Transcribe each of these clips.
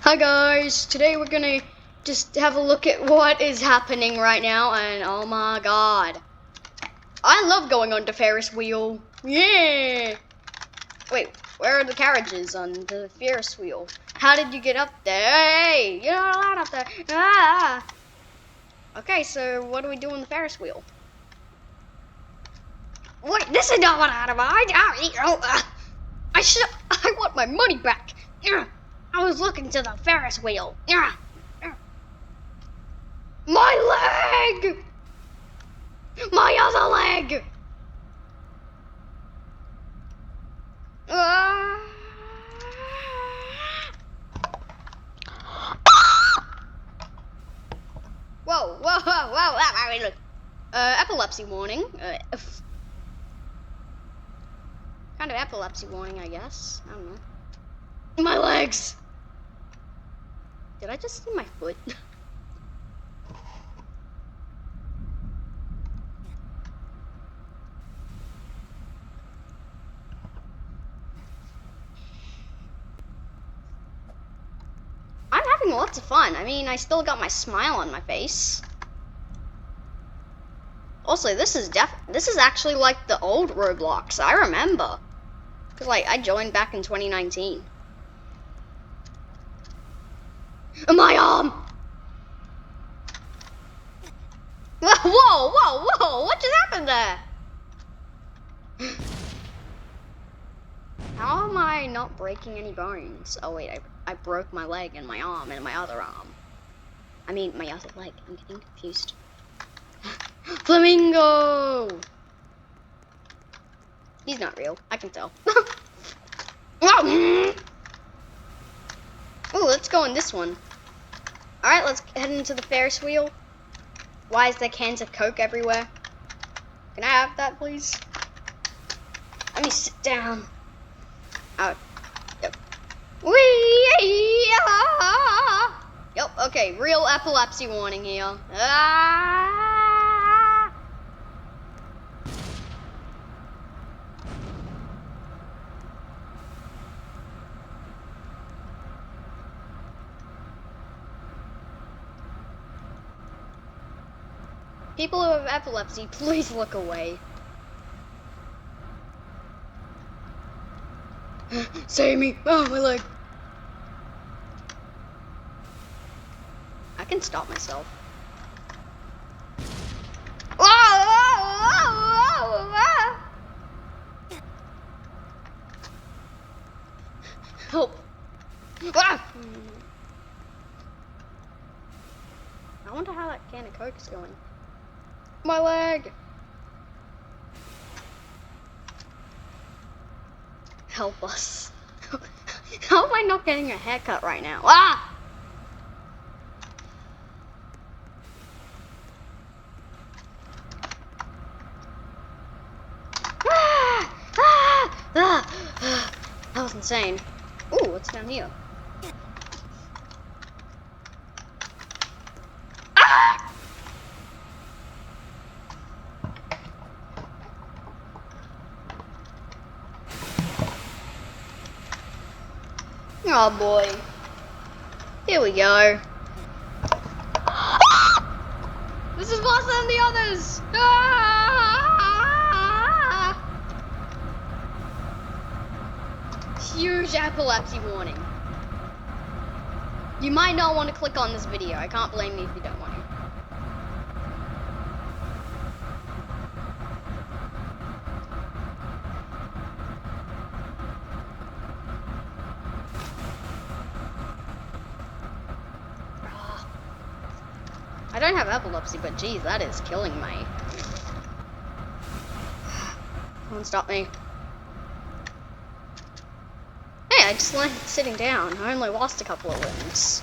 Hi guys, today we're gonna just have a look at what is happening right now, and oh my god. I love going on the Ferris wheel. Yeah! Wait, where are the carriages on the Ferris wheel? How did you get up there? Hey! You're not allowed up there. Ah! Okay, so what do we do on the Ferris wheel? Wait, this is not what I mind. I want my money back. I was looking to the Ferris wheel. My leg! My other leg! Whoa, whoa, whoa, whoa. Epilepsy warning. Kind of epilepsy warning, I guess. I don't know. My legs! Did I just see my foot? I'm having lots of fun. I mean, I still got my smile on my face. Also, this is actually like the old Roblox. I remember. Cause like I joined back in 2019. My arm! Whoa, whoa, whoa! What just happened there? How am I not breaking any bones? Oh wait, I broke my leg and my arm and my other arm. I mean, my other leg. I'm getting confused. Flamingo! He's not real. I can tell. Oh, let's go on this one. Alright, let's head into the Ferris wheel. Why is there cans of Coke everywhere? Can I have that, please? Let me sit down. Out. Yep. Wee! Yep, okay, real epilepsy warning here. People who have epilepsy, please look away. Save me! Oh, my leg. I can stop myself. Help. I wonder how that can of Coke is going. My leg! Help us. How am I not getting a haircut right now? Ah! That was insane. Ooh, what's down here? Oh boy. Here we go. This is faster than the others! Huge epilepsy warning. You might not want to click on this video. I can't blame you if you don't want to. I don't have epilepsy, but geez, that is killing me. Come on, stop me. Hey, I just landed sitting down. I only lost a couple of limbs.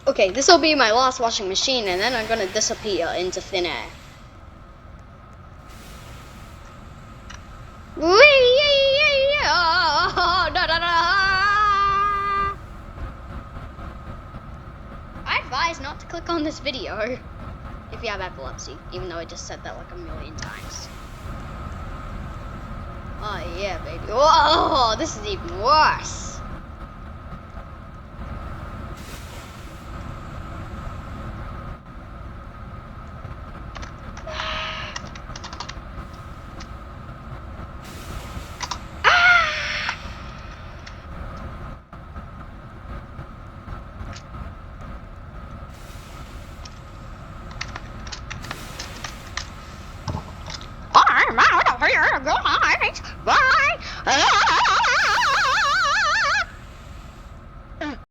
Okay, this will be my last washing machine, and then I'm gonna disappear into thin air. I advise not to click on this video. if you have epilepsy, even though I just said that like a million times. Oh yeah, baby. Whoa, this is even worse. I'm out of here, guys. Bye.